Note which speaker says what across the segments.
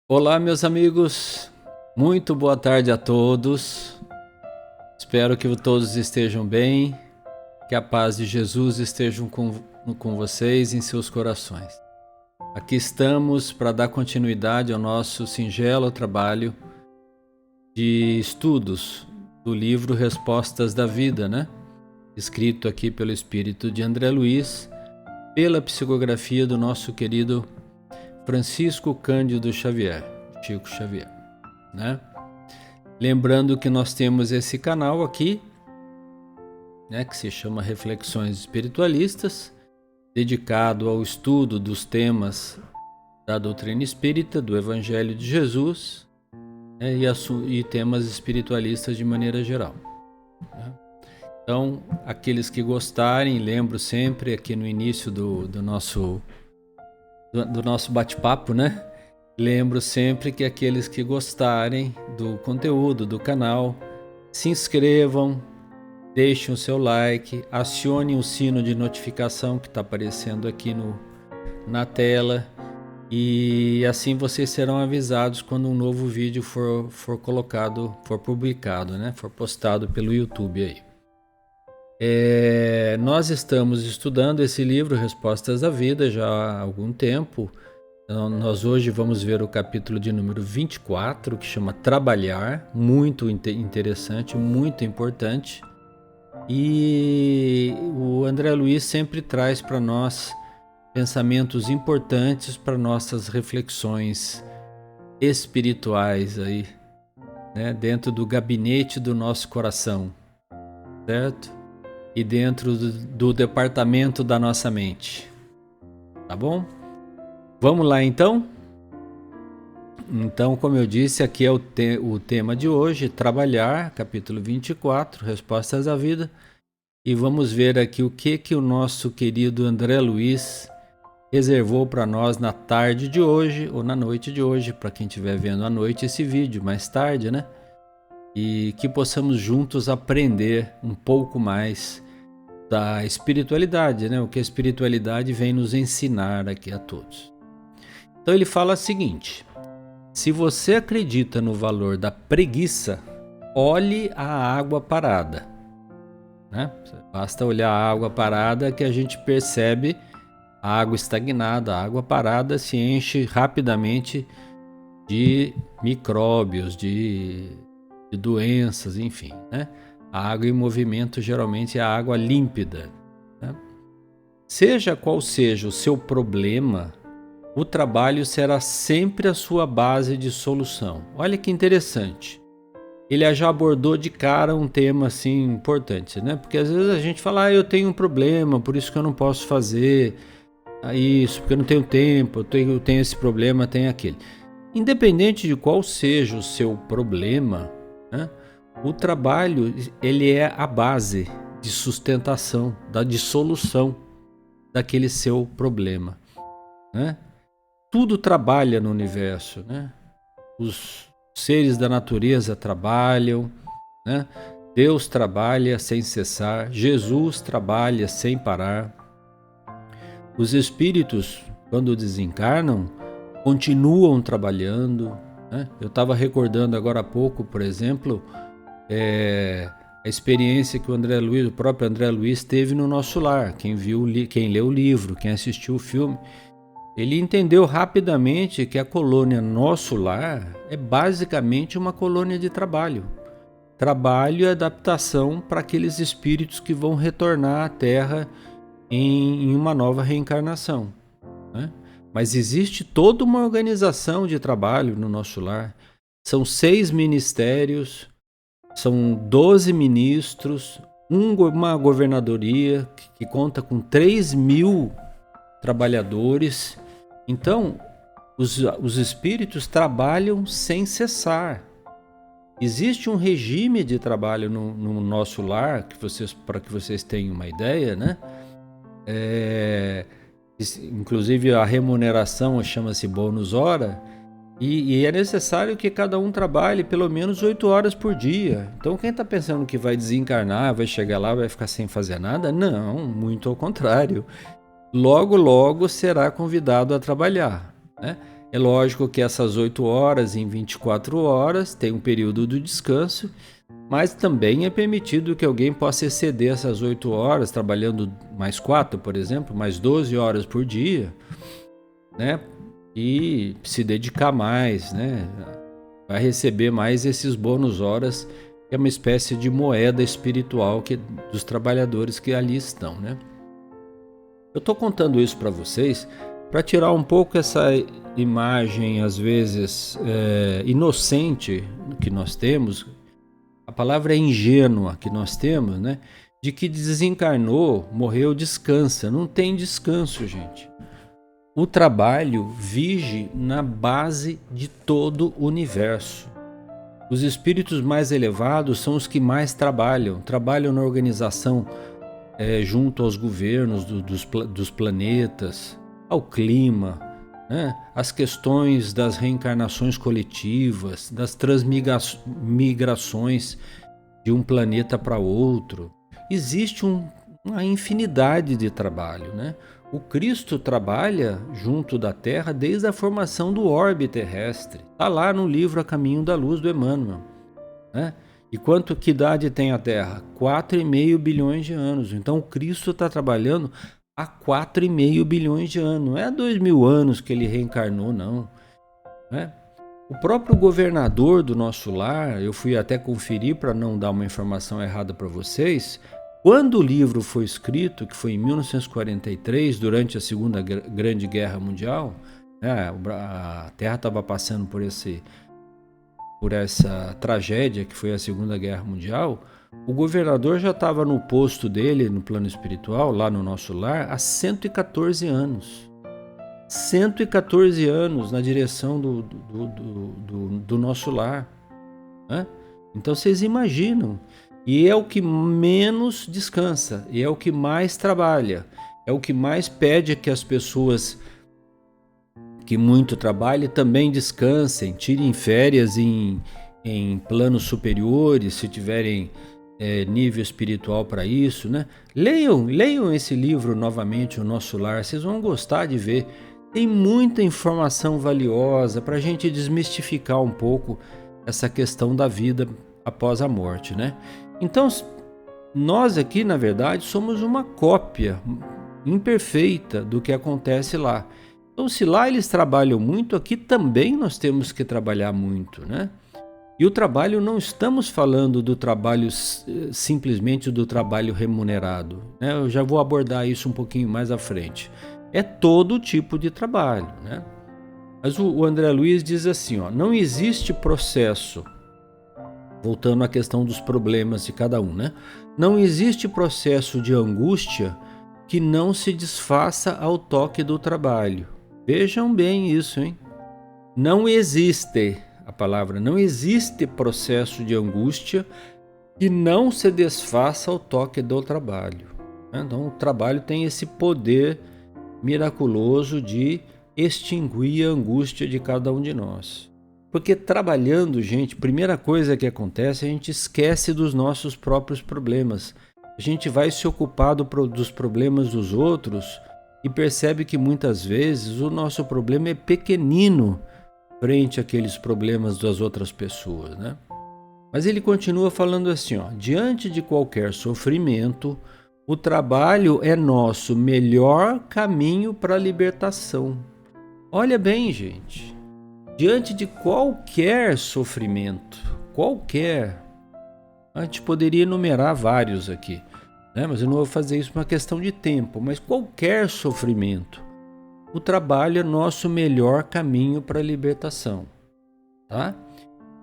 Speaker 1: Olá, meus amigos, muito boa tarde a todos. Espero que todos estejam bem, que a paz de Jesus esteja com vocês em seus corações. Aqui estamos para dar continuidade ao nosso singelo trabalho de estudos do livro Respostas da Vida, escrito aqui pelo Espírito de André Luiz, pela psicografia do nosso querido Francisco Cândido Xavier, Chico Xavier, Lembrando que nós temos esse canal aqui, que se chama Reflexões Espiritualistas, dedicado ao estudo dos temas da doutrina espírita, do Evangelho de Jesus, e temas espiritualistas de maneira geral. Então, aqueles que gostarem, lembro sempre aqui no início do nosso bate-papo, Lembro sempre que aqueles que gostarem do conteúdo do canal, se inscrevam, deixem o seu like, acionem o sino de notificação que está aparecendo aqui na tela e assim vocês serão avisados quando um novo vídeo for publicado, for postado pelo YouTube aí. Nós estamos estudando esse livro, Respostas da Vida, já há algum tempo. Então, nós hoje vamos ver o capítulo de número 24, que chama Trabalhar, muito interessante, muito importante. E o André Luiz sempre traz para nós pensamentos importantes para nossas reflexões espirituais aí, dentro do gabinete do nosso coração, certo? E dentro do departamento da nossa mente, tá bom? Vamos lá então? Então, como eu disse, aqui é o tema de hoje, Trabalhar, capítulo 24, Respostas à Vida. E vamos ver aqui o que o nosso querido André Luiz reservou para nós na tarde de hoje, ou na noite de hoje, para quem estiver vendo à noite esse vídeo, mais tarde, E que possamos juntos aprender um pouco mais da espiritualidade, O que a espiritualidade vem nos ensinar aqui a todos. Então ele fala o seguinte: se você acredita no valor da preguiça, olhe a água parada. Basta olhar a água parada que a gente percebe a água estagnada, a água parada se enche rapidamente de micróbios, de doenças, enfim. A água em movimento geralmente é a água límpida. Seja qual seja o seu problema, o trabalho será sempre a sua base de solução. Olha que interessante. Ele já abordou de cara um tema assim importante, Porque às vezes a gente fala, eu tenho um problema, por isso que eu não posso fazer isso, porque eu não tenho tempo, eu tenho esse problema, tenho aquele. Independente de qual seja o seu problema, o trabalho ele é a base de sustentação, de solução daquele seu problema, Tudo trabalha no universo, Os seres da natureza trabalham, Deus trabalha sem cessar, Jesus trabalha sem parar. Os espíritos, quando desencarnam, continuam trabalhando. Eu estava recordando agora há pouco, por exemplo, a experiência que o próprio André Luiz teve no nosso lar. Quem leu o livro, quem assistiu o filme, ele entendeu rapidamente que a colônia Nosso Lar é basicamente uma colônia de trabalho. Trabalho e adaptação para aqueles espíritos que vão retornar à Terra em uma nova reencarnação. Mas existe toda uma organização de trabalho no Nosso Lar. São 6 ministérios, são 12 ministros, uma governadoria que conta com 3.000 trabalhadores. Então, os espíritos trabalham sem cessar. Existe um regime de trabalho no Nosso Lar, para que vocês tenham uma ideia, Inclusive a remuneração chama-se bônus hora, e é necessário que cada um trabalhe pelo menos 8 horas por dia. Então quem está pensando que vai desencarnar, vai chegar lá, vai ficar sem fazer nada? Não, muito ao contrário. Logo será convidado a trabalhar. É lógico que essas 8 horas em 24 horas tem um período de descanso, mas também é permitido que alguém possa exceder essas 8 horas, trabalhando mais 4, por exemplo, mais 12 horas por dia, né? E se dedicar mais, né? Vai receber mais esses bônus horas, que é uma espécie de moeda espiritual dos trabalhadores que ali estão, né? Eu estou contando isso para vocês para tirar um pouco essa imagem, às vezes, inocente que nós temos, a palavra é ingênua que nós temos, né? De que desencarnou, morreu, descansa. Não tem descanso, gente. O trabalho vige na base de todo o universo. Os espíritos mais elevados são os que mais trabalham na organização junto aos governos dos planetas, ao clima, né? As questões das reencarnações coletivas, das transmigrações de um planeta para outro. Existe uma infinidade de trabalho, né? O Cristo trabalha junto da Terra desde a formação do orbe terrestre. Está lá no livro A Caminho da Luz do Emmanuel, né? E que idade tem a Terra? 4,5 bilhões de anos. Então o Cristo está trabalhando há 4,5 bilhões de anos. Não é há 2.000 anos que ele reencarnou, não, né? O próprio governador do nosso lar, eu fui até conferir para não dar uma informação errada para vocês, quando o livro foi escrito, que foi em 1943, durante a Segunda Grande Guerra Mundial, né, a Terra estava passando por essa tragédia que foi a Segunda Guerra Mundial. O governador já estava no posto dele, no plano espiritual, lá no nosso lar, há 114 anos. 114 anos na direção do nosso lar, né? Então vocês imaginam. E é o que menos descansa, e é o que mais trabalha, é o que mais pede que as pessoas que muito trabalhem também descansem, tirem férias em planos superiores, se tiverem nível espiritual para isso, né? Leiam esse livro novamente, O Nosso Lar, vocês vão gostar de ver. Tem muita informação valiosa para a gente desmistificar um pouco essa questão da vida após a morte, né? Então, nós aqui, na verdade, somos uma cópia imperfeita do que acontece lá. Então, se lá eles trabalham muito, aqui também nós temos que trabalhar muito, né? E o trabalho, não estamos falando do trabalho simplesmente do trabalho remunerado, né? Eu já vou abordar isso um pouquinho mais à frente. É todo tipo de trabalho, né? Mas o André Luiz diz assim, ó, não existe processo, voltando à questão dos problemas de cada um, né? Não existe processo de angústia que não se desfaça ao toque do trabalho. Vejam bem isso, hein? Não existe, a palavra, não existe processo de angústia que não se desfaça ao toque do trabalho, né? Então o trabalho tem esse poder miraculoso de extinguir a angústia de cada um de nós. Porque trabalhando, gente, primeira coisa que acontece, a gente esquece dos nossos próprios problemas. A gente vai se ocupar dos problemas dos outros e percebe que muitas vezes o nosso problema é pequenino frente àqueles problemas das outras pessoas, né? Mas ele continua falando assim, ó, diante de qualquer sofrimento, o trabalho é nosso melhor caminho para a libertação. Olha bem, gente. Diante de qualquer sofrimento, a gente poderia enumerar vários aqui, né? Mas eu não vou fazer isso por uma questão de tempo, mas qualquer sofrimento, o trabalho é nosso melhor caminho para a libertação, tá?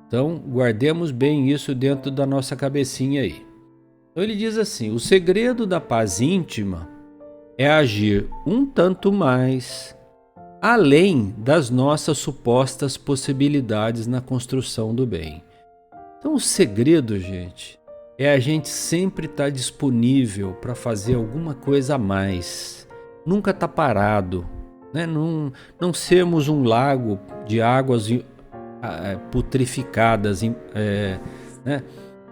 Speaker 1: Então, guardemos bem isso dentro da nossa cabecinha aí. Então ele diz assim, o segredo da paz íntima é agir um tanto mais além das nossas supostas possibilidades na construção do bem. Então o segredo, gente, é a gente sempre estar disponível para fazer alguma coisa a mais. Nunca estar parado, né? Não sermos um lago de águas putrificadas, né?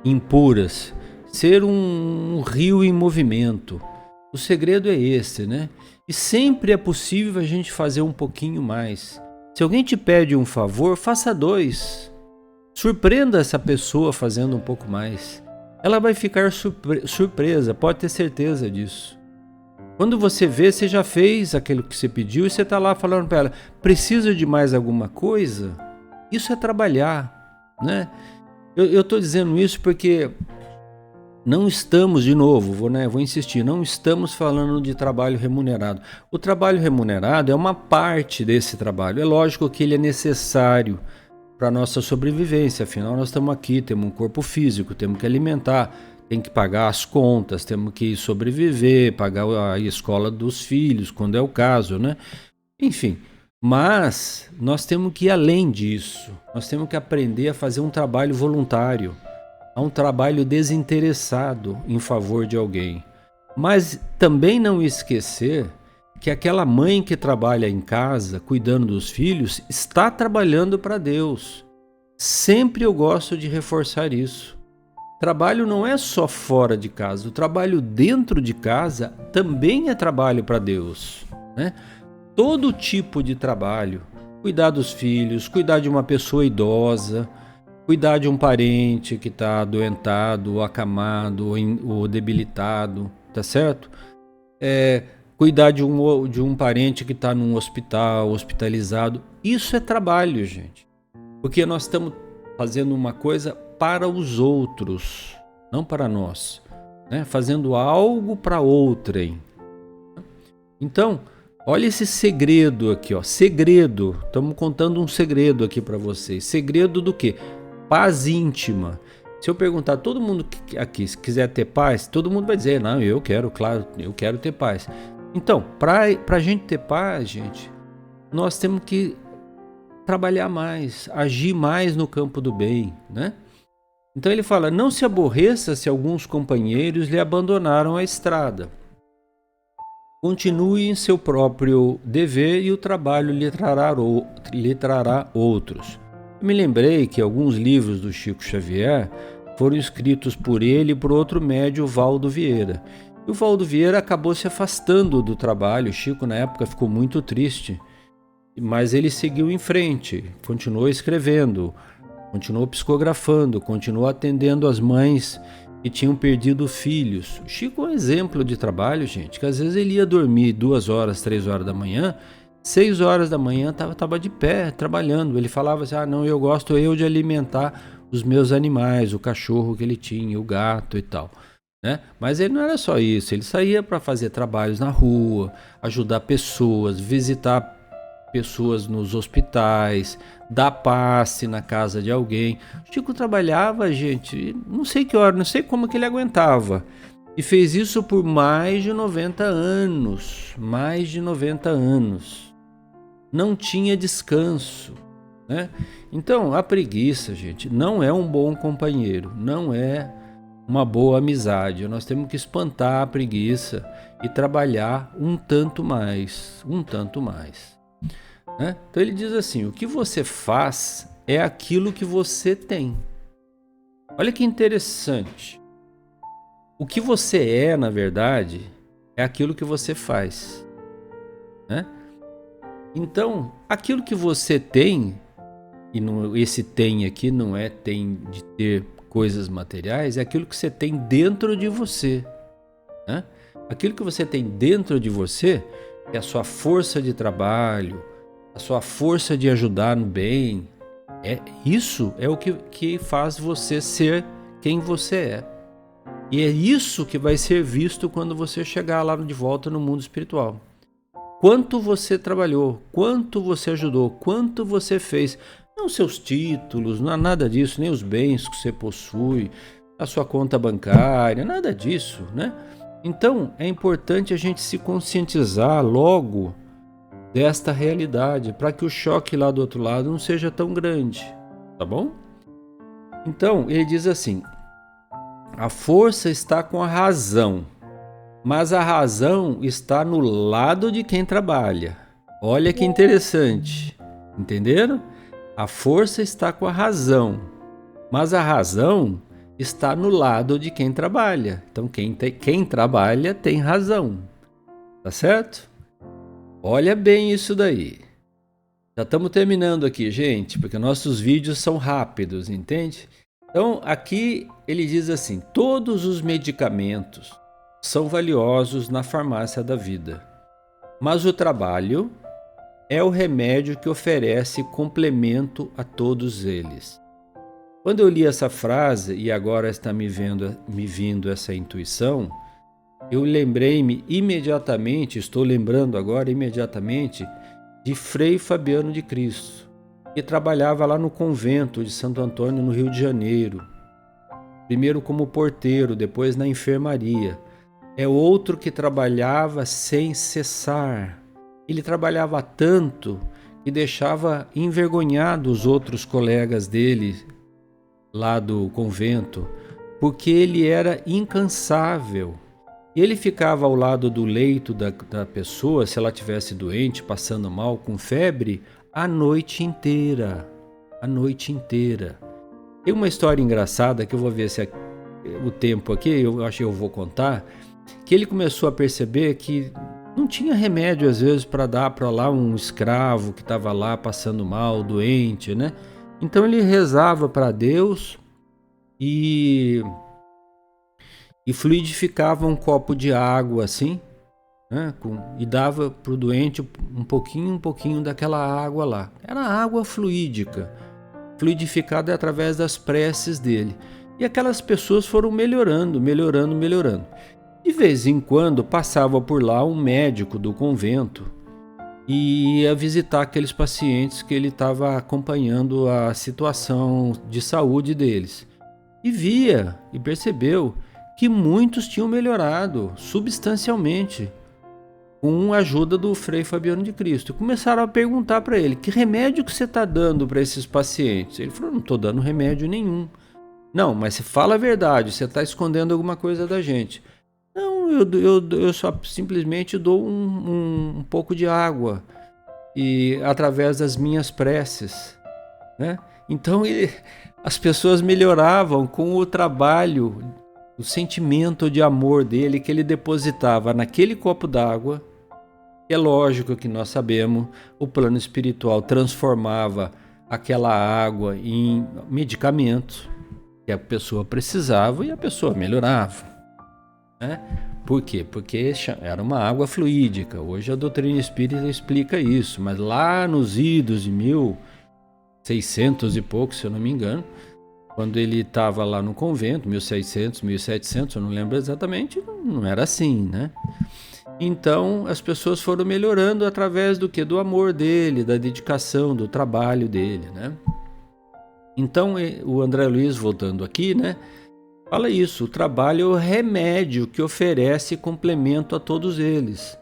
Speaker 1: Impuras. Ser um rio em movimento. O segredo é esse, né? E sempre é possível a gente fazer um pouquinho mais. Se alguém te pede um favor, faça 2. Surpreenda essa pessoa fazendo um pouco mais. Ela vai ficar surpresa, pode ter certeza disso. Quando você vê, você já fez aquilo que você pediu e você está lá falando para ela, precisa de mais alguma coisa? Isso é trabalhar, né? Eu estou dizendo isso porque não estamos, de novo, vou insistir, não estamos falando de trabalho remunerado. O trabalho remunerado é uma parte desse trabalho. É lógico que ele é necessário para a nossa sobrevivência, afinal nós estamos aqui, temos um corpo físico, temos que alimentar, tem que pagar as contas, temos que sobreviver, pagar a escola dos filhos, quando é o caso, né? Enfim, mas nós temos que ir além disso. Nós temos que aprender a fazer um trabalho voluntário, a um trabalho desinteressado em favor de alguém. Mas também não esquecer que aquela mãe que trabalha em casa, cuidando dos filhos, está trabalhando para Deus. Sempre eu gosto de reforçar isso. Trabalho não é só fora de casa, o trabalho dentro de casa também é trabalho para Deus, né? Todo tipo de trabalho, cuidar dos filhos, cuidar de uma pessoa idosa, cuidar de um parente que está adoentado, ou acamado, ou debilitado, tá certo? Cuidar de um parente que está num hospital, hospitalizado, isso é trabalho, gente. Porque nós estamos fazendo uma coisa para os outros, não para nós, né? Fazendo algo para outrem. Então, olha esse segredo aqui, ó. Segredo. Estamos contando um segredo aqui para vocês. Segredo do quê? Paz íntima. Se eu perguntar a todo mundo aqui se quiser ter paz, todo mundo vai dizer, não, eu quero, claro, eu quero ter paz. Então, para a gente ter paz, gente, nós temos que trabalhar mais, agir mais no campo do bem, né? Então ele fala, não se aborreça se alguns companheiros lhe abandonaram a estrada. Continue em seu próprio dever e o trabalho lhe trará outros. Eu me lembrei que alguns livros do Chico Xavier foram escritos por ele e por outro médium, Valdo Vieira. E o Valdo Vieira acabou se afastando do trabalho. O Chico, na época, ficou muito triste, mas ele seguiu em frente, continuou escrevendo, continuou psicografando, continuou atendendo as mães que tinham perdido filhos. O Chico é um exemplo de trabalho, gente, que às vezes ele ia dormir 2 horas, 3 horas da manhã, 6 horas da manhã estava de pé, trabalhando. Ele falava assim, não, eu gosto de alimentar os meus animais, o cachorro que ele tinha, o gato e tal, né? Mas ele não era só isso, ele saía para fazer trabalhos na rua, ajudar pessoas, visitar pessoas nos hospitais, dar passe na casa de alguém. O Chico trabalhava, gente, não sei que hora, não sei como que ele aguentava. E fez isso por mais de 90 anos. Mais de 90 anos. Não tinha descanso, né? Então, a preguiça, gente, não é um bom companheiro, não é uma boa amizade. Nós temos que espantar a preguiça e trabalhar um tanto mais, né? Então ele diz assim, o que você faz é aquilo que você tem. Olha que interessante. O que você é, na verdade, é aquilo que você faz, né? Então, aquilo que você tem, e esse tem aqui não é tem de ter coisas materiais, é aquilo que você tem dentro de você, né? Aquilo que você tem dentro de você é a sua força de trabalho, a sua força de ajudar no bem. Isso é o que faz você ser quem você é. E é isso que vai ser visto quando você chegar lá de volta no mundo espiritual. Quanto você trabalhou, quanto você ajudou, quanto você fez. Não seus títulos, não há nada disso, nem os bens que você possui, a sua conta bancária, nada disso, né? Então, é importante a gente se conscientizar logo desta realidade, para que o choque lá do outro lado não seja tão grande, tá bom? Então, ele diz assim, a força está com a razão, mas a razão está no lado de quem trabalha. Olha que interessante, entenderam? A força está com a razão, mas a razão está no lado de quem trabalha. Então, quem trabalha tem razão, tá certo? Olha bem isso daí. Já estamos terminando aqui, gente, porque nossos vídeos são rápidos, entende? Então, aqui ele diz assim: todos os medicamentos são valiosos na farmácia da vida, mas o trabalho é o remédio que oferece complemento a todos eles. Quando eu li essa frase e agora está me vindo essa intuição, eu lembrei-me imediatamente, estou lembrando agora imediatamente, de Frei Fabiano de Cristo, que trabalhava lá no convento de Santo Antônio, no Rio de Janeiro. Primeiro como porteiro, depois na enfermaria. É outro que trabalhava sem cessar. Ele trabalhava tanto que deixava envergonhado os outros colegas dele lá do convento, porque ele era incansável. E ele ficava ao lado do leito da pessoa, se ela estivesse doente, passando mal, com febre, a noite inteira. A noite inteira. Tem uma história engraçada que eu vou ver se o tempo aqui, eu acho que eu vou contar, que ele começou a perceber que não tinha remédio às vezes para dar para lá um escravo que estava lá passando mal, doente, né? Então ele rezava para Deus e fluidificava um copo de água assim, né? E dava para o doente um pouquinho daquela água lá. Era água fluídica, fluidificada através das preces dele. E aquelas pessoas foram melhorando. De vez em quando passava por lá um médico do convento e ia visitar aqueles pacientes que ele estava acompanhando a situação de saúde deles. E via e percebeu que muitos tinham melhorado substancialmente com a ajuda do Frei Fabiano de Cristo. Começaram a perguntar para ele: que remédio que você está dando para esses pacientes? Ele falou: não estou dando remédio nenhum. Não, mas você fala a verdade, você está escondendo alguma coisa da gente. Não, eu só simplesmente dou um pouco de água e através das minhas preces, né? Então as pessoas melhoravam com o trabalho, o sentimento de amor dele que ele depositava naquele copo d'água. É lógico que nós sabemos, o plano espiritual transformava aquela água em medicamentos que a pessoa precisava e a pessoa melhorava, né? Por quê? Porque era uma água fluídica. Hoje a doutrina espírita explica isso, mas lá nos idos de 1600 e pouco, se eu não me engano, quando ele estava lá no convento, 1600, 1700, eu não lembro exatamente, não era assim, né? Então as pessoas foram melhorando através do que? Do amor dele, da dedicação, do trabalho dele, né? Então o André Luiz, voltando aqui, né, fala isso: o trabalho é o remédio que oferece complemento a todos eles.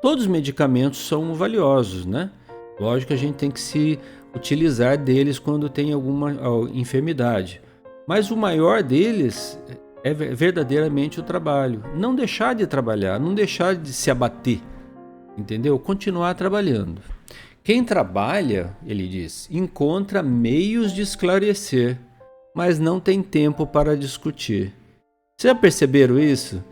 Speaker 1: Todos os medicamentos são valiosos, né? Lógico que a gente tem que se utilizar deles quando tem alguma enfermidade. Mas o maior deles é verdadeiramente o trabalho. Não deixar de trabalhar, não deixar de se abater, entendeu? Continuar trabalhando. Quem trabalha, ele diz, encontra meios de esclarecer, mas não tem tempo para discutir. Vocês já perceberam isso?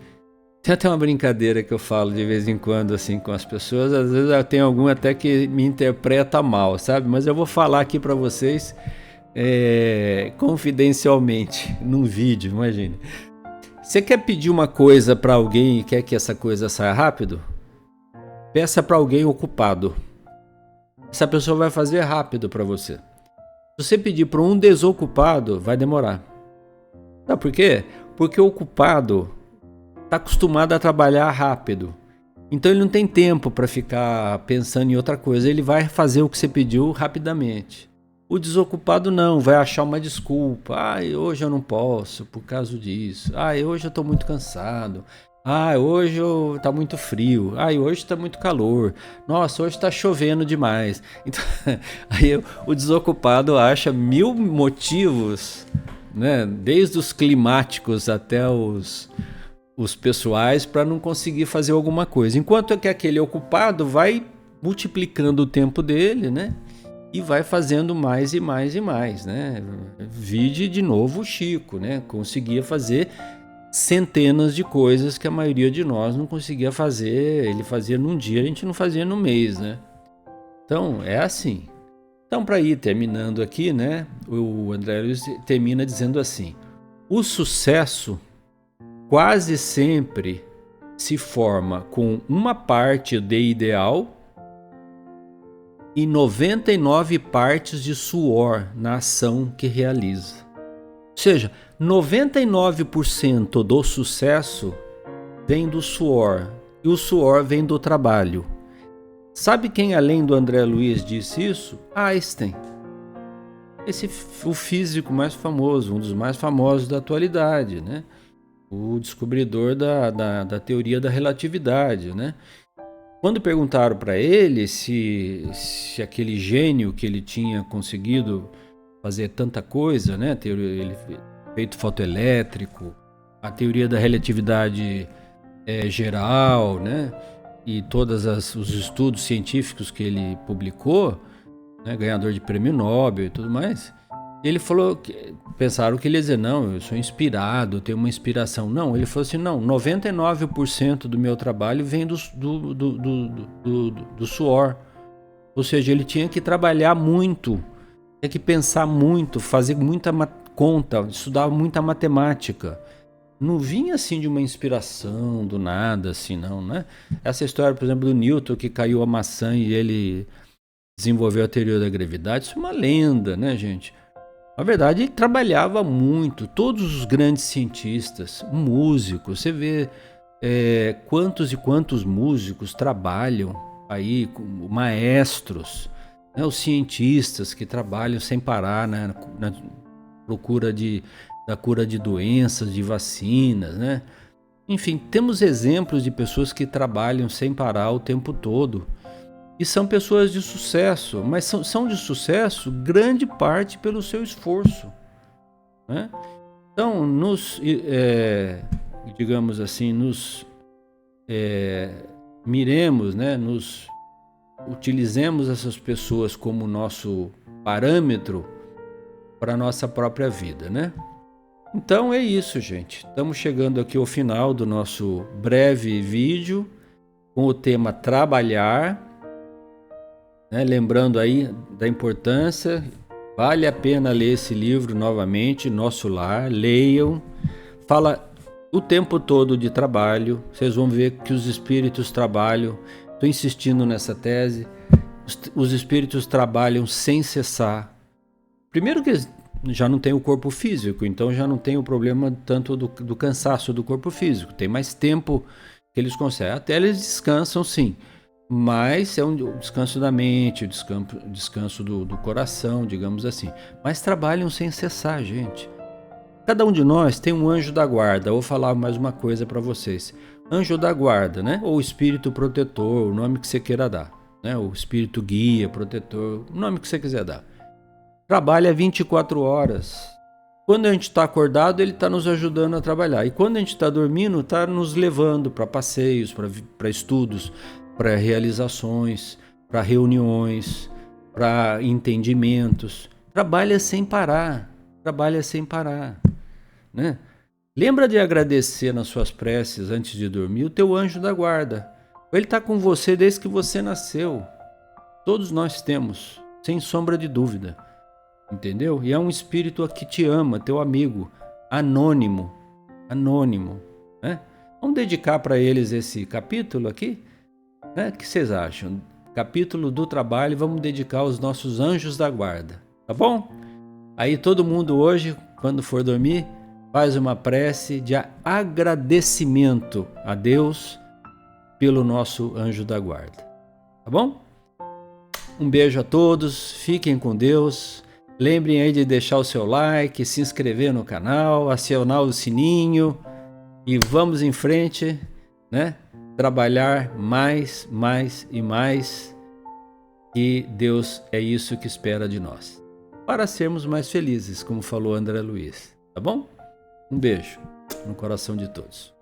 Speaker 1: Tem até uma brincadeira que eu falo de vez em quando assim com as pessoas. Às vezes eu tenho algum até que me interpreta mal, sabe? Mas eu vou falar aqui para vocês confidencialmente num vídeo, imagine. Você quer pedir uma coisa para alguém e quer que essa coisa saia rápido? Peça para alguém ocupado. Essa pessoa vai fazer rápido para você. Se você pedir para um desocupado, vai demorar. Sabe por quê? Porque o ocupado está acostumado a trabalhar rápido. Então ele não tem tempo para ficar pensando em outra coisa. Ele vai fazer o que você pediu rapidamente. O desocupado não, vai achar uma desculpa. Hoje eu não posso por causa disso. Hoje eu estou muito cansado. Hoje tá muito frio. Hoje tá muito calor. Nossa, hoje tá chovendo demais. Então, aí o desocupado acha 1000 motivos, né? Desde os climáticos até os pessoais, para não conseguir fazer alguma coisa. Enquanto que aquele ocupado vai multiplicando o tempo dele, né? E vai fazendo mais e mais e mais, né? Vide de novo o Chico, né? Conseguia fazer centenas de coisas que a maioria de nós não conseguia fazer. Ele fazia num dia, a gente não fazia no mês, né? Então é assim. Então, para ir terminando aqui, né, o André Luiz termina dizendo assim: o sucesso quase sempre se forma com uma parte de ideal e 99 partes de suor na ação que realiza. Ou seja, 99% do sucesso vem do suor e o suor vem do trabalho. Sabe quem além do André Luiz disse isso? Einstein. O físico mais famoso, um dos mais famosos da atualidade, né? O descobridor da teoria da relatividade, né? Quando perguntaram para ele se aquele gênio que ele tinha conseguido fazer tanta coisa, né? Ele feito fotoelétrico, a teoria da relatividade geral, né? E todos os estudos científicos que ele publicou, né? Ganhador de prêmio Nobel e tudo mais. Ele falou que pensaram que ele ia dizer, não, eu sou inspirado, eu tenho uma inspiração. Não, ele falou assim, não, 99% do meu trabalho vem do suor. Ou seja, ele tinha que trabalhar muito, tinha que pensar muito, fazer muita conta, estudar muita matemática. Não vinha assim de uma inspiração, do nada, assim, não, né? Essa história, por exemplo, do Newton, que caiu a maçã e ele desenvolveu a teoria da gravidade, isso é uma lenda, né, gente? Na verdade, ele trabalhava muito. Todos os grandes cientistas, músicos, você vê quantos e quantos músicos trabalham aí, maestros, né, os cientistas que trabalham sem parar, né, na procura da cura de doenças, de vacinas, né? Enfim, temos exemplos de pessoas que trabalham sem parar o tempo todo. E são pessoas de sucesso, mas são de sucesso grande parte pelo seu esforço, né? Então, digamos assim, miremos, né? Utilizemos essas pessoas como nosso parâmetro para a nossa própria vida, né? Então é isso, gente. Estamos chegando aqui ao final do nosso breve vídeo com o tema trabalhar. Né? Lembrando aí da importância, vale a pena ler esse livro novamente, Nosso Lar, leiam, fala o tempo todo de trabalho, vocês vão ver que os espíritos trabalham, estou insistindo nessa tese, os espíritos trabalham sem cessar. Primeiro que eles já não tem o corpo físico, então já não tem o problema tanto do cansaço do corpo físico, tem mais tempo que eles conseguem, até eles descansam sim, mas é um descanso da mente, descanso do coração, digamos assim. Mas trabalham sem cessar, gente. Cada um de nós tem um anjo da guarda. Vou falar mais uma coisa para vocês. Anjo da guarda, né? Ou espírito protetor, o nome que você queira dar. Né? O espírito guia, protetor, o nome que você quiser dar. Trabalha 24 horas. Quando a gente está acordado, ele está nos ajudando a trabalhar. E quando a gente está dormindo, está nos levando para passeios, para estudos, para realizações, para reuniões, para entendimentos. Trabalha sem parar, né? Lembra de agradecer nas suas preces antes de dormir o teu anjo da guarda. Ele está com você desde que você nasceu. Todos nós temos, sem sombra de dúvida. Entendeu? E é um espírito que te ama, teu amigo, anônimo, né? Vamos dedicar para eles esse capítulo aqui? Né? O que vocês acham? Capítulo do trabalho, vamos dedicar aos nossos anjos da guarda, tá bom? Aí todo mundo hoje, quando for dormir, faz uma prece de agradecimento a Deus pelo nosso anjo da guarda, tá bom? Um beijo a todos, fiquem com Deus. Lembrem aí de deixar o seu like, se inscrever no canal, acionar o sininho e vamos em frente, né? Trabalhar mais e mais, e Deus é isso que espera de nós, para sermos mais felizes, como falou André Luiz, tá bom? Um beijo no coração de todos.